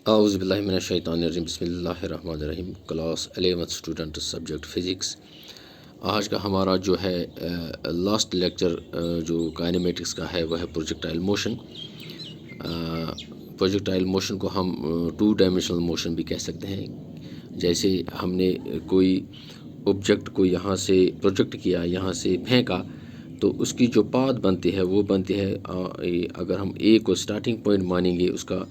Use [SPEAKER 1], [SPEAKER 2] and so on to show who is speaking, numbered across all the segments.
[SPEAKER 1] औज़ुबिल्लाहिमिनश्शैतानिर्रजीम बिस्मिल्लाहिर्रहमानिर्रहीम। Class 11th student subject physics. आज का हमारा जो है लास्ट लेक्चर जो काइनेमेटिक्स का है वह है प्रोजेक्टाइल मोशन। प्रोजेक्टाइल मोशन को हम टू डायमेंशनल मोशन भी कह सकते हैं। जैसे हमने कोई ऑब्जेक्ट को यहाँ से प्रोजेक्ट किया, यहाँ से फेंका, तो उसकी जो पाथ बनती है वो बनती है, अगर हम ए को स्टार्टिंग पॉइंट मानेंगे उसका,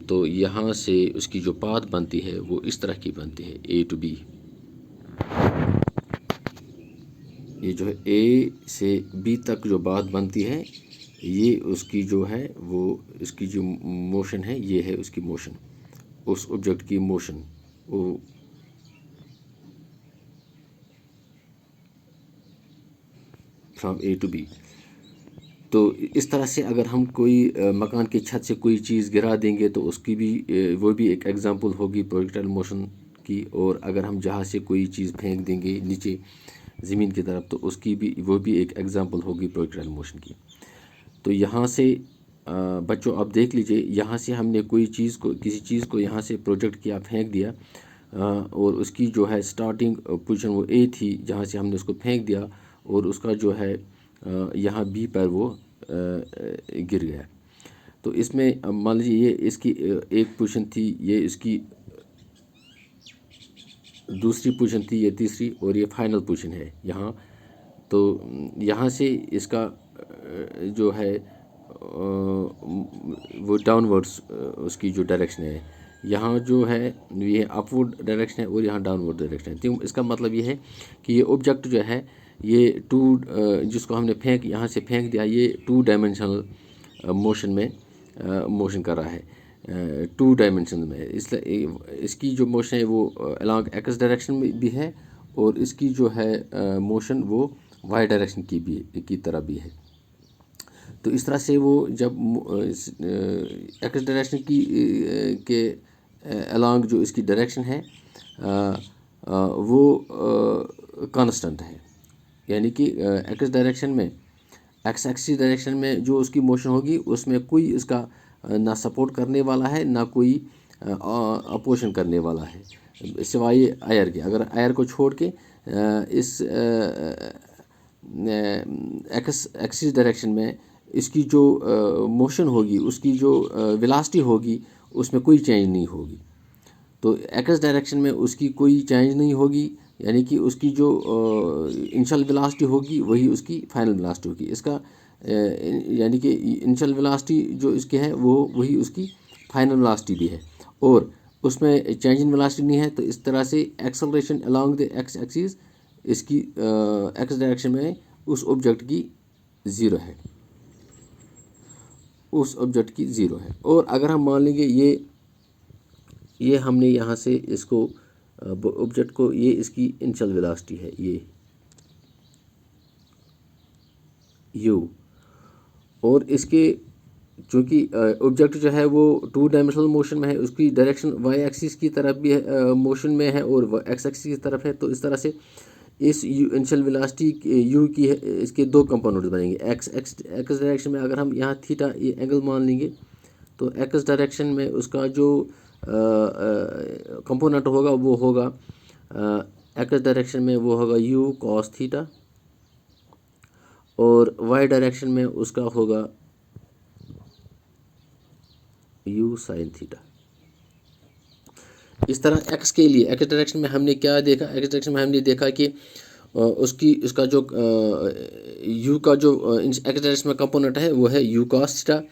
[SPEAKER 1] तो यहाँ से उसकी जो पाथ बनती है वो इस तरह की बनती है, ए टू बी। ये जो है ए से बी तक जो बात बनती है, ये उसकी जो है वो इसकी जो मोशन है, ये है उसकी मोशन, उस ऑब्जेक्ट की मोशन, वो फ्रॉम ए टू बी। तो इस तरह से अगर हम कोई मकान की छत से कोई चीज़ गिरा देंगे तो उसकी भी वो भी एक एग्जांपल होगी प्रोजेक्टाइल मोशन की। और अगर हम जहाँ से कोई चीज़ फेंक देंगे नीचे ज़मीन की तरफ, तो उसकी भी वो भी एक एग्जांपल होगी प्रोजेक्टाइल मोशन की। तो यहाँ से बच्चों आप देख लीजिए, यहाँ से हमने कोई चीज़ को, किसी चीज़ को यहाँ से प्रोजेक्ट किया, फेंक दिया, और उसकी जो है स्टार्टिंग पोजीशन वो ए थी जहाँ से हमने उसको फेंक दिया, और उसका जो है यहाँ बी पर वो गिर गया। तो इसमें मान लीजिए ये इसकी एक पोजीशन थी, ये इसकी दूसरी पोजीशन थी, ये तीसरी, और ये फाइनल पोजीशन है यहाँ। तो यहाँ से इसका जो है वो डाउनवर्ड्स उसकी जो डायरेक्शन है, यहाँ जो है ये अपवर्ड डायरेक्शन है और यहाँ डाउनवर्ड डायरेक्शन है। तो इसका मतलब ये है कि ये ऑब्जेक्ट जो है ये जिसको हमने यहाँ से फेंक दिया, ये टू डायमेंशनल मोशन में मोशन कर रहा है, टू डायमेंशन में। इसलिए इसकी जो मोशन है वो अलॉन्ग एक्स डायरेक्शन में भी है, और इसकी जो है मोशन वो वाई डायरेक्शन की तरह भी है। तो इस तरह से वो जब एक्स डायरेक्शन के अलॉन्ग जो इसकी डायरेक्शन है वो कांस्टेंट है, यानी कि एक्स डायरेक्शन में, एक्स एक्सिस डायरेक्शन में जो उसकी मोशन होगी उसमें कोई इसका ना सपोर्ट करने वाला है, ना कोई अपोजिशन करने वाला है, सिवाय एयर के। अगर एयर को छोड़ के इस एक्स एक्सिस डायरेक्शन में इसकी जो मोशन होगी, उसकी जो वेलोसिटी होगी, उसमें कोई चेंज नहीं होगी। तो एक्स डायरेक्शन में उसकी कोई चेंज नहीं होगी, यानी कि उसकी जो इनिशियल वेलोसिटी होगी वही उसकी फाइनल वेलोसिटी होगी। इसका यानी कि इनिशियल वेलोसिटी जो इसकी है वो वही उसकी फाइनल वेलोसिटी भी है, और उसमें चेंज इन वेलोसिटी नहीं है। तो इस तरह से acceleration along the x axis इसकी एक्स डायरेक्शन में उस ऑब्जेक्ट की ज़ीरो है, उस ऑब्जेक्ट की ज़ीरो है। और अगर हम मान लेंगे ये हमने यहाँ से इसको ऑब्जेक्ट को, ये इसकी इनिशियल वेलोसिटी है, ये यू, और इसके चूँकि ऑब्जेक्ट जो है वो टू डायमेंशनल मोशन में है, उसकी डायरेक्शन वाई एक्सिस की तरफ भी है, मोशन में है, और एक्स एक्सिस की तरफ है। तो इस तरह से इस इनिशियल वेलोसिटी यू की है, इसके दो कंपोनेंट्स बनेंगे। एक्स डायरेक्शन में अगर हम यहाँ थीटा ये एंगल मान लेंगे, तो एक्स डायरेक्शन में उसका जो कंपोनेंट होगा वो होगा एक्स डायरेक्शन में वो होगा यू कॉस थीटा, और वाई डायरेक्शन में उसका होगा यू साइन थीटा। इस तरह एक्स के लिए, एक्स डायरेक्शन में हमने क्या देखा, एक्स डायरेक्शन में हमने देखा कि उसका जो यू का जो एक्स डायरेक्शन में कंपोनेंट है वो है यू कॉस थीटा,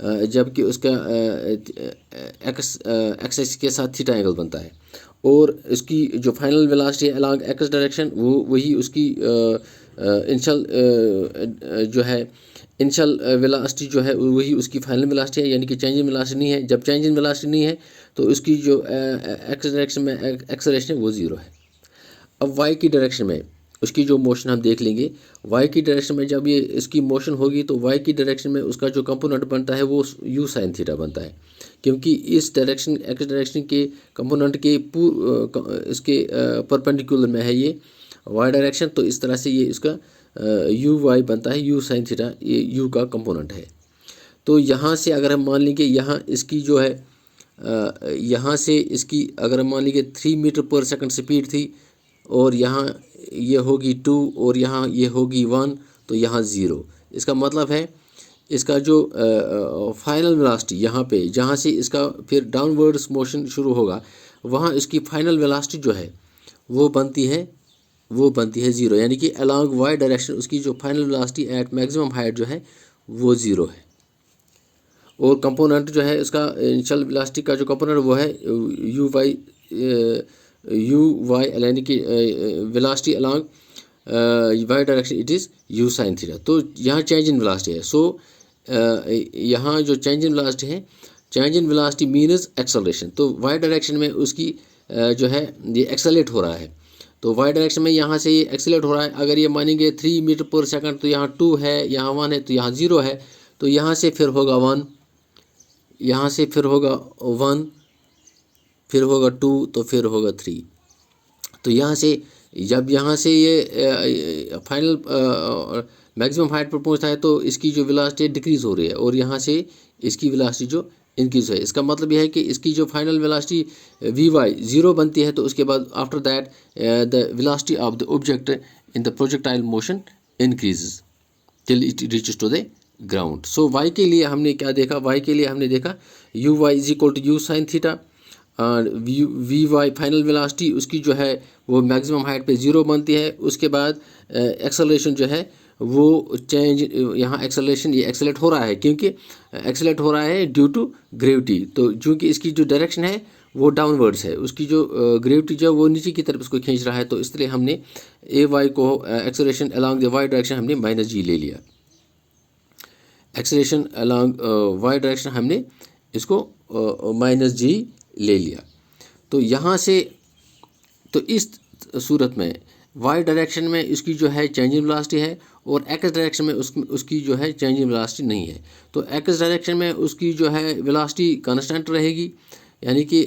[SPEAKER 1] जबकि उसका एक्स एक्सिस के साथ थीटा एंगल बनता है। और इसकी जो फाइनल वेलोसिटी है अलॉन्ग एक्स डायरेक्शन वो वही उसकी इनिशियल जो है इनिशियल वेलोसिटी जो है वही उसकी फाइनल वेलोसिटी है, यानी कि चेंज इन वेलोसिटी नहीं है। जब चेंज इन वेलोसिटी नहीं है तो उसकी जो एक्स डायरेक्शन में एक्सेलरेशन है वो ज़ीरो है। अब वाई की डायरेक्शन में उसकी जो मोशन हम देख लेंगे, वाई की डायरेक्शन में जब ये इसकी मोशन होगी तो वाई की डायरेक्शन में उसका जो कंपोनेंट बनता है वो यू साइन थीटा बनता है, क्योंकि इस डायरेक्शन एक्स डायरेक्शन के कंपोनेंट के इसके परपेंडिकुलर में है ये वाई डायरेक्शन। तो इस तरह से ये इसका यू वाई बनता है, यू साइन थीटा ये यू का कंपोनेंट है। तो यहाँ से अगर हम मान लें कि यहाँ इसकी जो है यहाँ से इसकी अगर हम मान लीजिए 3 मीटर पर सेकंड स्पीड थी और यहाँ ये होगी 2 और यहाँ ये होगी 1, तो यहाँ 0। इसका मतलब है इसका जो फाइनल वेलोसिटी यहाँ पे जहाँ से इसका फिर डाउनवर्ड्स मोशन शुरू होगा, वहाँ इसकी फाइनल वेलोसिटी जो है वो बनती है 0, यानी कि अलोंग वाई डायरेक्शन उसकी जो final velocity at maximum height जो है वो 0 है। और कंपोनेंट जो है इसका इनिशियल वेलोसिटी का जो कंपोनेंट वो है यू वाई यानी कि velocity along y direction it is u sine theta. तो यहाँ चेंज इन वेलोसिटी है। सो यहाँ जो चेंज इन वेलोसिटी है, change in velocity means acceleration. तो वाई डायरेक्शन में उसकी जो है ये एक्सेलरेट हो रहा है। तो वाई डायरेक्शन में यहाँ से ये एक्सेलरेट हो रहा है। अगर ये मानेंगे 3 मीटर पर सेकंड तो यहाँ 2 है, यहाँ 1 है, तो यहाँ 0 है। तो यहाँ से फिर होगा 1, यहाँ से फिर होगा 1, फिर होगा 2, तो फिर होगा 3। तो यहाँ से जब यहाँ से ये फाइनल मैक्सिमम हाइट पर पहुँचता है तो इसकी जो वेलोसिटी डिक्रीज़ हो रही है और यहाँ से इसकी वेलोसिटी जो इंक्रीज है। इसका मतलब यह है कि इसकी जो फाइनल वेलोसिटी वी वाई 0 बनती है, तो उसके बाद after that the velocity of the object in the projectile motion increases till it reaches to the ground. So y के लिए हमने क्या देखा? वाई के लिए हमने देखा u y is equal to u sine theta और वी वाई फाइनल वेलोसिटी उसकी जो है वो मैक्सिमम हाइट पे 0 बनती है। उसके बाद एक्सेलरेशन जो है वो चेंज, यहाँ एक्सेलरेशन ये एक्सेलरेट हो रहा है क्योंकि एक्सेलरेट हो रहा है ड्यू टू ग्रेविटी। तो चूँकि इसकी जो डायरेक्शन है वो डाउनवर्ड्स है, उसकी जो ग्रेविटी जो वो नीचे की तरफ उसको खींच रहा है, तो इसलिए हमने ए वाई को acceleration along the y direction हमने माइनस जी ले लिया। एक्सेलरेशन अलोंग वाई डायरेक्शन हमने इसको माइनस जी ले लिया। तो यहाँ से तो इस सूरत में वाई डायरेक्शन में इसकी जो है चेंज इन वेलोसिटी है और एक्स डायरेक्शन में उसकी जो है चेंज इन वेलोसिटी नहीं है। तो एक्स डायरेक्शन में उसकी जो है वेलोसिटी कांस्टेंट रहेगी, यानी कि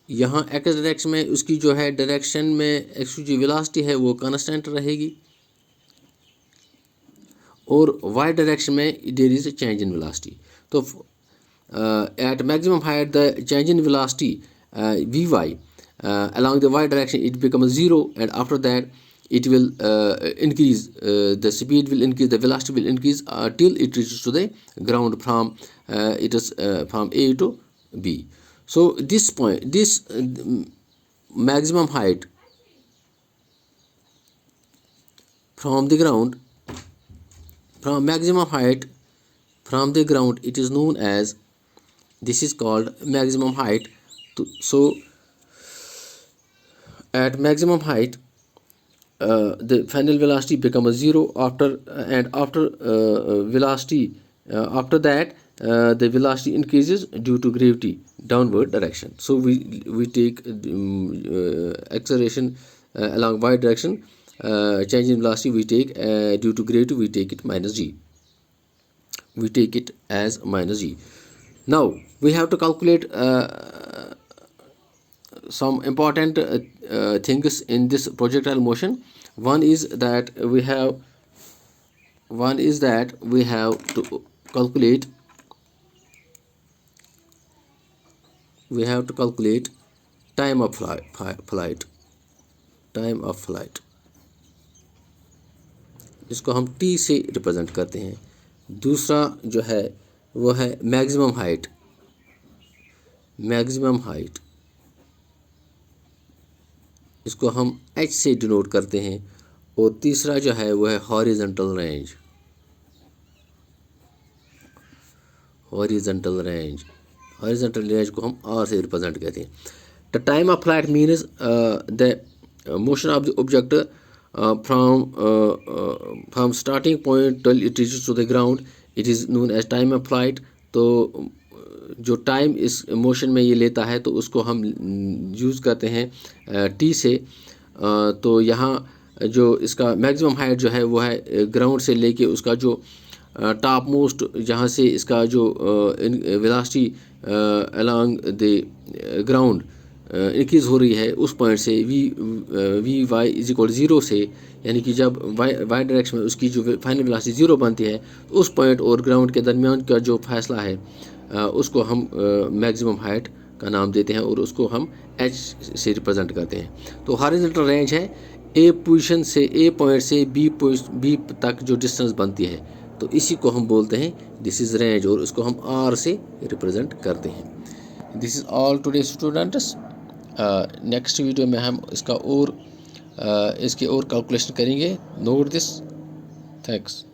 [SPEAKER 1] यहाँ एक्स डायरेक्शन में उसकी जो है डायरेक्शन में एक्स की वेलोसिटी है वो कांस्टेंट रहेगी और वाई डायरेक्शन में there is a change in velocity. तो at maximum height the change in velocity v y along the y direction it becomes 0, and after that it will increase, the speed will increase, the velocity will increase till it reaches to the ground from from A to B. So this point, this maximum height from the ground, from maximum height from the ground, it is known as, this is called maximum height. So at maximum height the final velocity becomes 0 after velocity after that the velocity increases due to gravity downward direction. So we take acceleration along y direction, change in velocity we take due to gravity, we take it minus g, we take it as minus g. Now we have to calculate some important things in this projectile motion. One is that we have to calculate time of flight, time of flight, इसको हम t से represent करते हैं। दूसरा जो है वो है मैक्सिमम हाइट, इसको हम h से डिनोट करते हैं। और तीसरा जो है वो है हॉरिजॉन्टल रेंज, हॉरिजॉन्टल रेंज को हम r से रिप्रेजेंट करते हैं। The time of flight means the motion of the object from starting point till it reaches to the ground, it is known as time of flight. तो जो time इस motion में ये लेता है तो उसको हम यूज़ करते हैं टी से। तो यहाँ जो इसका मैक्सिमम हाइट जो है वो है ग्राउंड से लेके उसका जो टॉप मोस्ट जहाँ से इसका जो velocity along the ground increase हो रही है उस पॉइंट से वी वाई इज इक्वल 0 से, यानी कि जब वाई डायरेक्शन में उसकी जो फाइनल वेलोसिटी 0 बनती है, उस पॉइंट और ग्राउंड के दरमियान का जो फासला है उसको हम मैक्सिमम हाइट का नाम देते हैं और उसको हम h से रिप्रेजेंट करते हैं। तो हॉरिजॉन्टल रेंज है ए पोजीशन से, ए पॉइंट से बी तक जो डिस्टेंस बनती है, तो इसी को हम बोलते हैं दिस इज़ रेंज, और उसको हम r से रिप्रेजेंट करते हैं। This is all today students. Next video में हम इसकी और कैलकुलेशन करेंगे। Note this. थैंक्स।